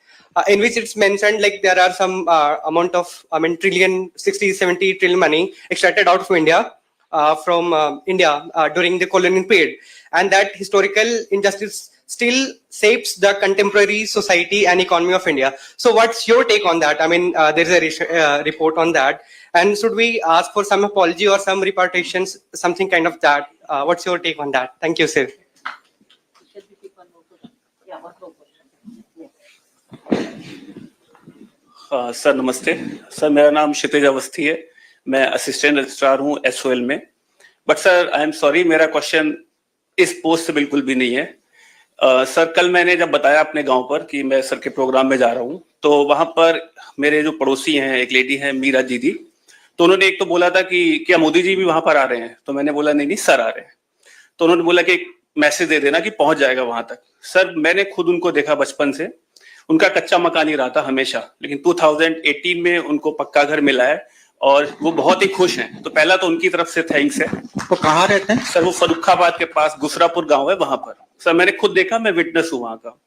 in which it's mentioned like there are some amount of, 60-70 trillion money extracted out of India from India during the colonial period, and that historical injustice still shapes the contemporary society and economy of India. So what's your take on that? There's a report on that, and should we ask for some apology or some repartitions, something kind of that? What's your take on that? Thank you, sir. Sir नमस्ते sir, मेरा नाम क्षितिज अवस्थी है, मैं assistant registrar हूं SOL में. But sir I am sorry, मेरा question इस post से बिल्कुल भी नहीं है. सर कल मैंने जब बताया अपने गांव पर कि मैं सर के प्रोग्राम में जा रहा हूं, तो वहां पर मेरे जो पड़ोसी हैं, एक लेडी है मीरा दीदी, तो उन्होंने एक तो बोला था कि क्या मोदी जी भी वहां पर आ रहे हैं, तो मैंने बोला नहीं सर आ रहे हैं. तो उन्होंने बोला कि एक मैसेज दे देना कि पहुंच जाएगा वहां तक. सर मैंने खुद उनको देखा बचपन से, उनका कच्चा मकान ही रहा था हमेशा, लेकिन 2018 में उनको पक्का घर मिला है और वो बहुत ही खुश हैं. तो पहला तो उनकी तरफ से थैंक्स है. तो कहाँ रहते हैं सर? वो फर्रुखाबाद के पास गुसरापुर गांव है, वहां पर. सर मैंने खुद देखा, मैं विटनेस हूँ वहां का.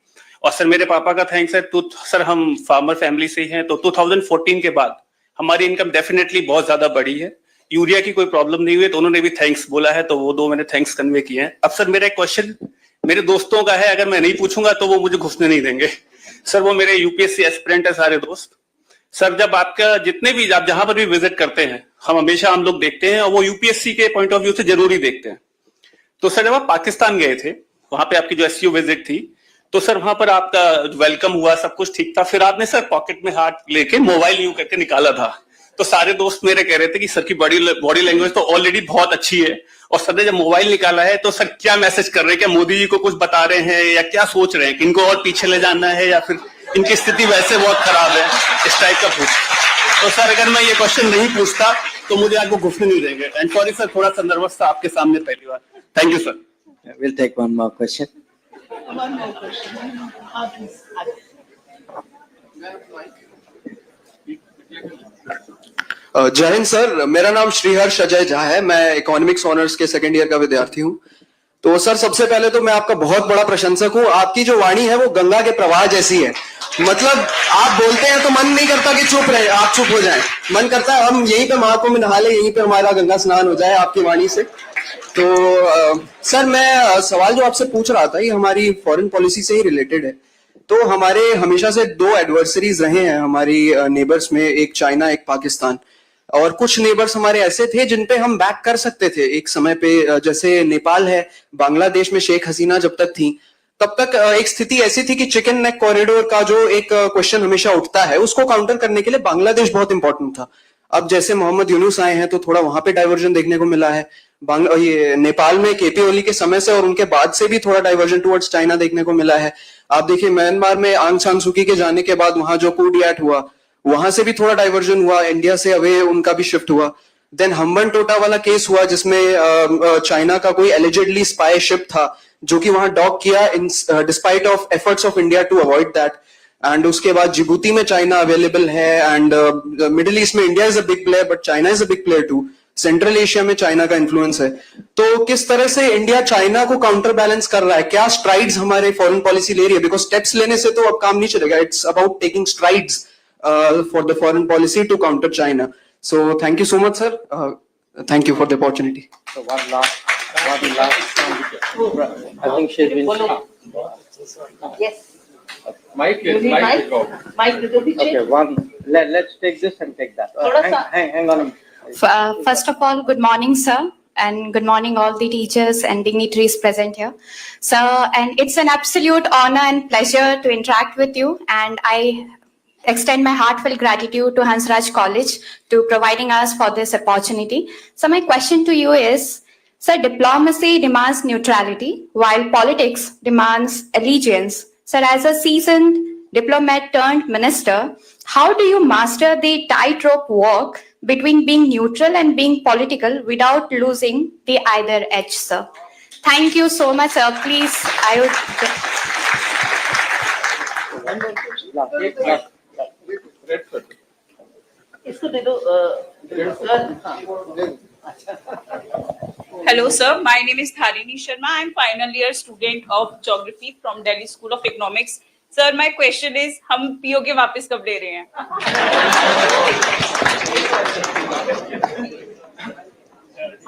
और सर मेरे पापा का थैंक्स है. तो सर हम फार्मर फैमिली से ही हैं, तो 2014 के बाद हमारी इनकम डेफिनेटली बहुत ज्यादा बढ़ी है. यूरिया की कोई प्रॉब्लम नहीं हुई, तो उन्होंने भी थैंक्स बोला है, तो वो दो मैंने थैंक्स कन्वे किए हैं. अब सर मेरा एक क्वेश्चन मेरे दोस्तों का है, अगर मैं नहीं पूछूंगा तो वो मुझे घुसने नहीं देंगे. सर वो मेरे यूपीएससी एस्पिरेंट है सारे दोस्त. सर जब आपका जितने भी आप जहां पर भी विजिट करते हैं, हम लोग देखते हैं, और वो यूपीएससी के पॉइंट ऑफ व्यू से जरूरी देखते हैं. तो सर जब आप पाकिस्तान गए थे, वहां पे आपकी जो एसयू विजिट थी, तो सर वहां पर आपका वेलकम हुआ, सब कुछ ठीक था. फिर आपने सर पॉकेट में हाथ लेके मोबाइल यूं करके निकाला था. तो सारे दोस्त मेरे कह रहे थे कि सर की बॉडी लैंग्वेज तो ऑलरेडी बहुत अच्छी है, और सर ने जब मोबाइल निकाला है तो सर क्या मैसेज कर रहे हैं? क्या मोदी जी को कुछ बता रहे हैं, या क्या सोच रहे हैं कि इनको और पीछे ले जाना है, या फिर इनकी स्थिति वैसे बहुत खराब है, इस टाइप का पूछ. तो सर अगर मैं ये क्वेश्चन नहीं पूछता तो मुझे आपको घुसने नहीं देंगे. एंड सॉरी सर, थोड़ा सा नर्वस था आपके सामने पहली बार. Thank you sir. We'll take one more question. One more question. जय हिंद सर, मेरा नाम श्रीहर्ष अजय झा है. मैं इकोनॉमिक्स ऑनर्स के सेकंड ईयर का विद्यार्थी हूँ. तो सर सबसे पहले तो मैं आपका बहुत बड़ा प्रशंसक हूँ. आपकी जो वाणी है वो गंगा के प्रवाह जैसी है. मतलब आप बोलते हैं तो मन नहीं करता कि चुप रहे, आप चुप हो जाएं. मन करता है हम यहीं पे महाकुंभ नहा ले, यहीं पे हमारा गंगा स्नान हो जाए आपकी वाणी से. तो सर मैं सवाल जो आपसे पूछ रहा था ये हमारी फॉरेन पॉलिसी से ही रिलेटेड है. तो हमारे हमेशा से दो एडवर्सरीज रहे हैं हमारी नेबर्स में, एक चाइना एक पाकिस्तान. और कुछ नेबर्स हमारे ऐसे थे जिन पे हम बैक कर सकते थे एक समय पे, जैसे नेपाल है, बांग्लादेश में शेख हसीना जब तक थी तब तक एक स्थिति ऐसी थी कि चिकन नेक कॉरिडोर का जो एक क्वेश्चन हमेशा उठता है उसको काउंटर करने के लिए बांग्लादेश बहुत इंपॉर्टेंट था। अब जैसे मोहम्मद यूनुस आए हैं तो थोड़ा वहां पे डाइवर्जन देखने को मिला है। ये नेपाल में केपी ओली के समय से और उनके बाद से भी थोड़ा डाइवर्जन टुवर्ड्स चाइना देखने को मिला है। आप देखिए म्यांमार में आंग सान सूकी के जाने के बाद वहां जो कूडियाट हुआ वहां से भी थोड़ा डाइवर्जन हुआ, इंडिया से अवे उनका भी शिफ्ट हुआ। देन हम्बन टोटा वाला केस हुआ जिसमें चाइना का कोई एलिजेडली स्पाई शिप था जो कि वहां डॉक किया in despite of efforts of India to avoid that. And उसके बाद जिबूती में चाइना अवेलेबल है एंड मिडिल ईस्ट में India is a big player but China is a big player too. Central Asia में China का influence है। तो किस तरह से इंडिया चाइना को काउंटर बैलेंस कर रहा है, क्या स्ट्राइड्स हमारे फॉरेन पॉलिसी ले रही है? बिकॉज स्टेप्स लेने से तो अब काम नहीं चलेगा, it's about taking strides for the foreign policy to counter China. So thank you so much, sir. Thank you for the opportunity. So one last. I think she's been. Yes. Mic You is need mic mic? to go. Mike, do we Okay, check? one. Let's take this and take that. Thoda sa- Hang on. First of all, good morning, sir, and good morning all the teachers and dignitaries present here. Sir, and it's an absolute honor and pleasure to interact with you, and I extend my heartfelt gratitude to Hansraj College to providing us for this opportunity. So my question to you is, sir, diplomacy demands neutrality while politics demands allegiance. Sir, as a seasoned diplomat turned minister, how do you master the tightrope walk between being neutral and being political without losing the either edge, sir? Thank you so much, sir. Please, I would. इसको दे दो, Hello, sir. My name is Dharini Sharma. I'm final year student of geography from Delhi School of Economics. Sir, my question is, हम POK वापस कब ले रहे हैं?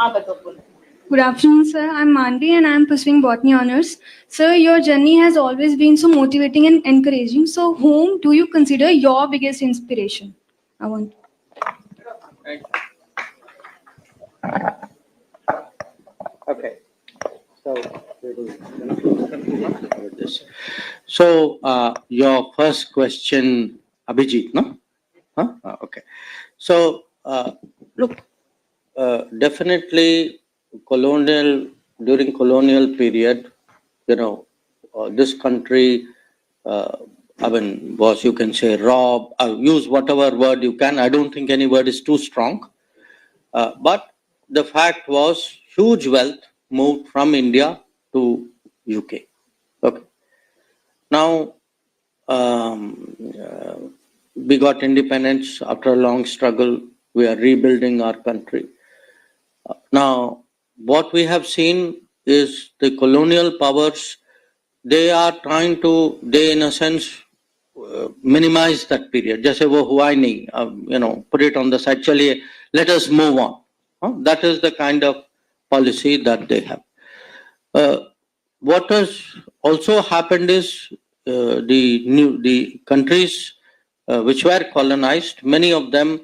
हाँ बताओ। Good afternoon, sir. I'm Manvi and I'm pursuing botany honors. Sir, your journey has always been so motivating and encouraging. So, whom do you consider your biggest inspiration? I want. Okay. So we will with this. So, your first question, Abhijit, no? Huh? Okay. So, look, definitely during colonial period, this country, was, you can say, robbed, use whatever word you can. I don't think any word is too strong. But the fact was huge wealth moved from India to UK. Okay. Now, we got independence after a long struggle. We are rebuilding our country. Now, what we have seen is the colonial powers, they are trying to, in a sense, minimize that period. Just say, wo hua hi nahi, put it on the side, chaliye, let us move on. That is the kind of policy that they have. What has also happened is the countries which were colonized, many of them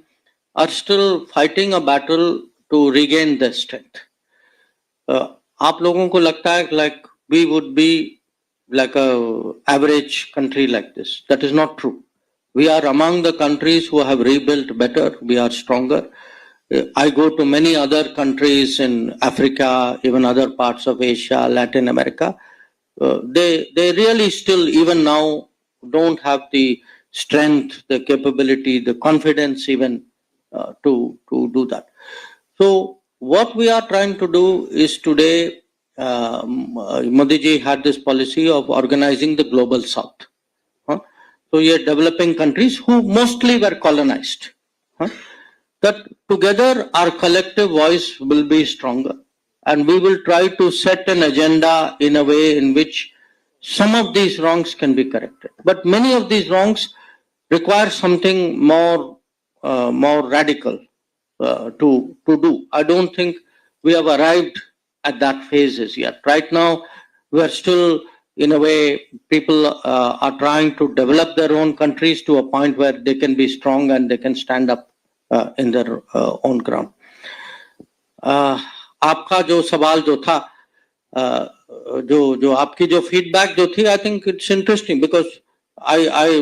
are still fighting a battle to regain their strength. आप लोगों को लगता है like we would be like a average country like this. That is not true. We are among the countries who have rebuilt better. We are stronger. I go to many other countries in Africa, even other parts of Asia, Latin America. They really still, even now, don't have the strength, the capability, the confidence even to do that. So what we are trying to do is today, Modi ji had this policy of organizing the global south. So you're developing countries who mostly were colonized. That together our collective voice will be stronger, and we will try to set an agenda in a way in which some of these wrongs can be corrected. But many of these wrongs require something more radical to do. I don't think we have arrived at that phase as yet. Right now, we are still, in a way, people are trying to develop their own countries to a point where they can be strong and they can stand up in their own ground. आपका जो सवाल जो था, जो आपकी जो feedback जो थी, I think it's interesting because I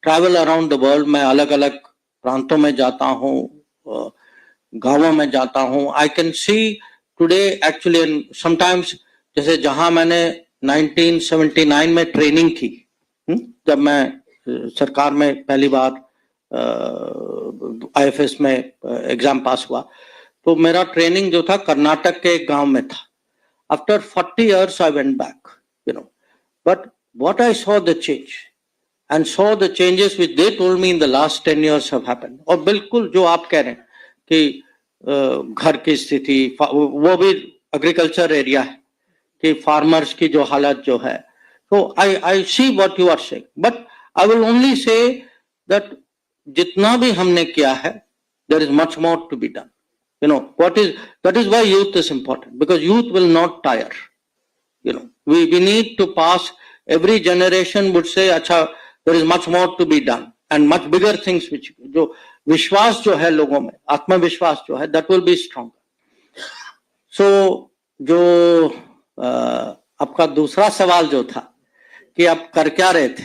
travel around the world. मैं अलग अलग प्रांतों में जाता हूँ, गांवों में जाता हूँ. I can see today actually sometimes, जैसे जहां मैंने 1979 में ट्रेनिंग की, जब मैं सरकार में पहली बार IFS में एग्जाम पास हुआ, तो मेरा ट्रेनिंग जो था कर्नाटक के एक गांव में था. After 40 years I went back, but what I saw the change and saw the changes which they told me in the last 10 years have happened. और बिल्कुल जो आप कह रहे हैं कि घर की स्थिति, वो भी एग्रीकल्चर एरिया है, कि फार्मर्स की जो हालत जो है, तो I see what you are saying, but I will only say that जितना भी हमने किया है, there is much more to be done. That is why youth is important, because youth will not tire. We need to pass. Every generation would say, अच्छा, there is much more to be done and much bigger things which जो विश्वास जो है लोगों में, आत्मविश्वास जो है, that will be strong. So जो आपका दूसरा सवाल जो था कि आप कर क्या रहे थे,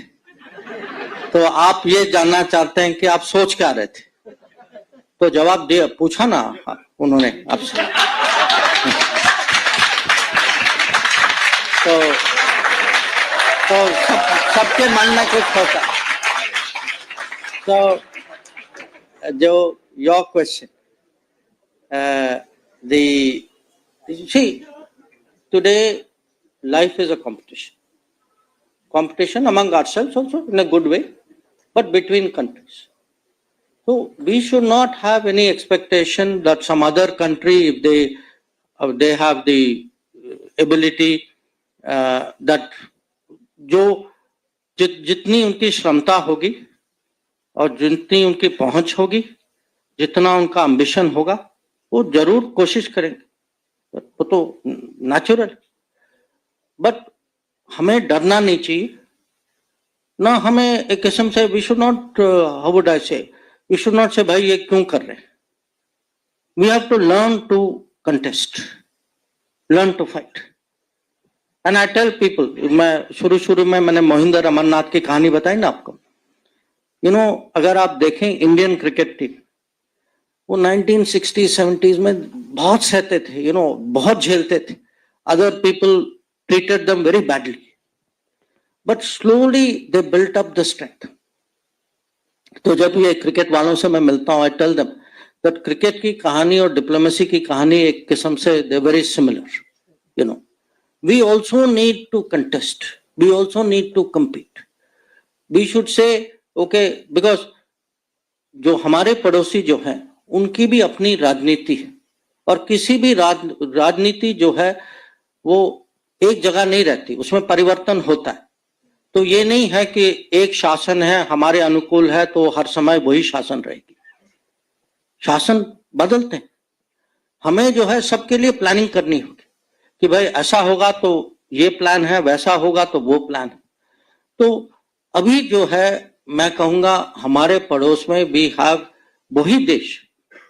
तो आप ये जानना चाहते हैं कि आप सोच क्या रहे थे, तो जवाब दिया, पूछा ना उन्होंने आपसे. तो सबके मन में कुछ होता. तो जो your question, see, today life is a competition among ourselves also in a good way, but between countries. So we should not have any expectation that some other country, if they have the ability, that जो जितनी उनकी क्षमता होगी और जितनी उनकी पहुंच होगी, जितना उनका एम्बिशन होगा, वो जरूर कोशिश करेंगे, वो तो नेचुरल. बट हमें डरना नहीं चाहिए ना. हमें एक किस्म से we should not, how would I say, we should not say भाई ये क्यों कर रहे हैं. We have to learn to contest, learn to fight. And I tell people, मैं शुरू में मैंने मोहिंदर अमरनाथ की कहानी बताई ना आपको. अगर आप देखें इंडियन क्रिकेट टीम, वो 1960s 70s में बहुत सहते थे, बहुत झेलते थे. Other people treated them very badly, but slowly they built up the strength. तो जब ये क्रिकेट वालों से मैं मिलता हूँ, I tell them that cricket की कहानी और डिप्लोमेसी की कहानी एक किस्म से they very similar. We also need to contest, we also need to compete. We should say okay, because जो हमारे पड़ोसी जो हैं, उनकी भी अपनी राजनीति है, और किसी भी राजनीति जो है वो एक जगह नहीं रहती, उसमें परिवर्तन होता है. तो ये नहीं है कि एक शासन है, हमारे अनुकूल है तो हर समय वही शासन रहेगी. शासन बदलते हैं. हमें जो है सबके लिए प्लानिंग करनी होगी कि भाई ऐसा होगा तो ये प्लान है, वैसा होगा तो वो प्लान है. तो अभी जो है मैं कहूंगा हमारे पड़ोस में वी हैव वही देश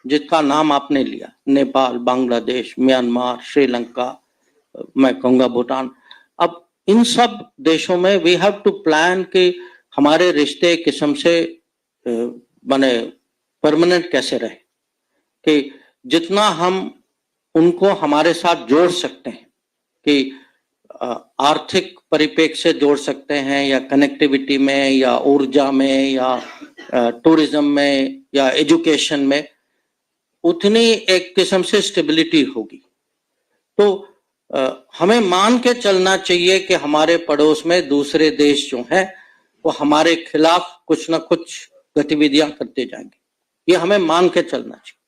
जिसका नाम आपने लिया, नेपाल, बांग्लादेश, म्यांमार, श्रीलंका, मैं कहूंगा भूटान. अब इन सब देशों में वी हैव टू प्लान कि हमारे रिश्ते किस्म से बने परमानेंट कैसे रहे, कि जितना हम उनको हमारे साथ जोड़ सकते हैं, कि आर्थिक परिप्रेक्ष्य से जोड़ सकते हैं, या कनेक्टिविटी में, या ऊर्जा में, या टूरिज्म में, या एजुकेशन में, उतनी एक किस्म से स्टेबिलिटी होगी. तो हमें मान के चलना चाहिए कि हमारे पड़ोस में दूसरे देश जो हैं वो हमारे खिलाफ कुछ ना कुछ गतिविधियां करते जाएंगे. ये हमें मान के चलना चाहिए,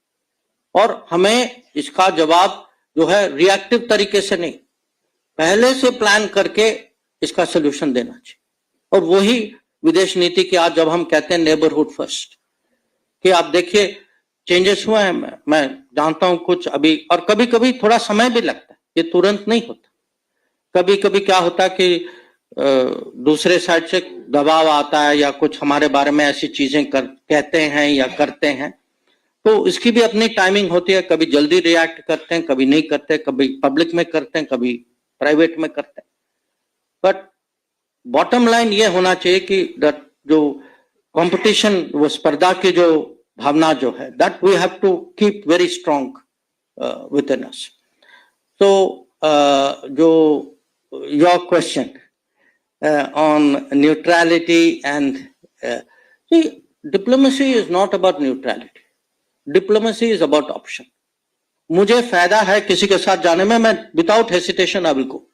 और हमें इसका जवाब जो है रिएक्टिव तरीके से नहीं, पहले से प्लान करके इसका सोल्यूशन देना चाहिए. और वही विदेश नीति की आज जब हम कहते हैं नेबरहुड फर्स्ट, कि आप देखिए चेंजेस हुए हैं. मैं जानता हूं कुछ अभी, और कभी कभी थोड़ा समय भी लगता है, ये तुरंत नहीं होता. कभी कभी क्या होता है कि दूसरे साइड से दबाव आता है, या कुछ हमारे बारे में ऐसी चीजें कहते हैं या करते हैं, तो इसकी भी अपनी टाइमिंग होती है, कभी जल्दी रिएक्ट करते हैं, कभी नहीं करते, कभी पब्लिक में करते हैं, कभी प्राइवेट में करते हैं. बट बॉटम लाइन ये होना चाहिए कि जो कंपटीशन, वो स्पर्धा की जो भावना जो है, that we have to keep very strong within us. So, your question on neutrality and see, diplomacy is not about neutrality. Diplomacy is about option. मुझे फायदा है किसी के साथ जाने में, मैं without hesitation I will go.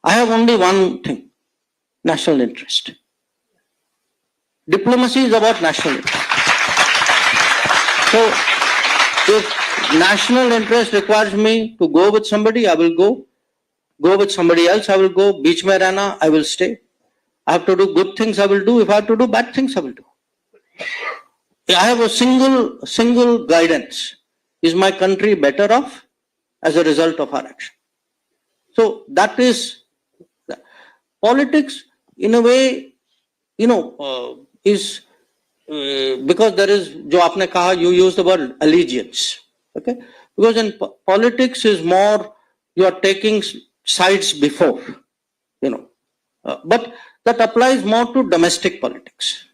I have only one thing: national interest. Diplomacy is about national interest. So, if national interest requires me to go with somebody, I will go. Go with somebody else, I will go. Beach mein rehna, I will stay. I have to do good things, I will do. If I have to do bad things, I will do. I have a single guidance. Is my country better off as a result of our action? So that is politics in a way, is because there is, jo aapne kaha, you use the word allegiance. Okay, because in politics is more you are taking sides before, but that applies more to domestic politics.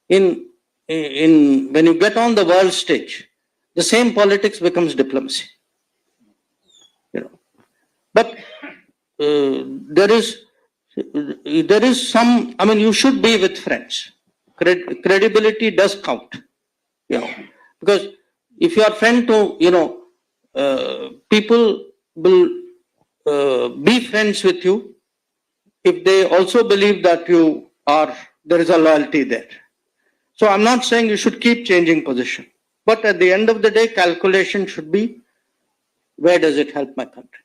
In when you get on the world stage, the same politics becomes diplomacy. But there is some. I mean, you should be with friends. Credibility does count, because if you are friend to, people will be friends with you if they also believe that there is a loyalty there. So I'm not saying you should keep changing position, but at the end of the day, calculation should be, where does it help my country?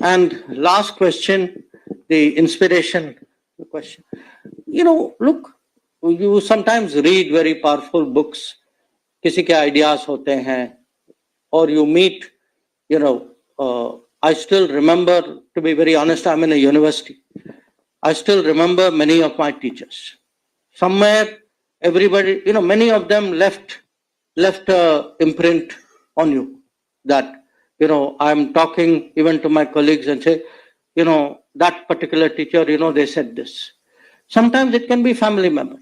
And last question, the inspiration question. Look, you sometimes read very powerful books. किसी के ideas होते हैं, or you meet, I still remember, to be very honest, I'm in a university. I still remember many of my teachers. Somewhere, everybody, many of them left a imprint on you. That, I'm talking even to my colleagues and say, that particular teacher, they said this. Sometimes it can be family member.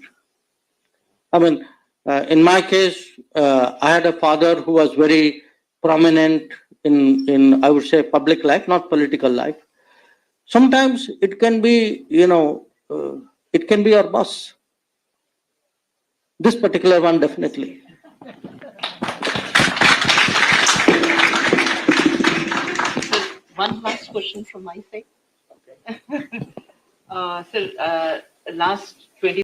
I mean, in my case, I had a father who was very prominent in I would say public life, not political life. Sometimes it can be, it can be your boss. This particular one definitely. One last question from my side. Sir, last 20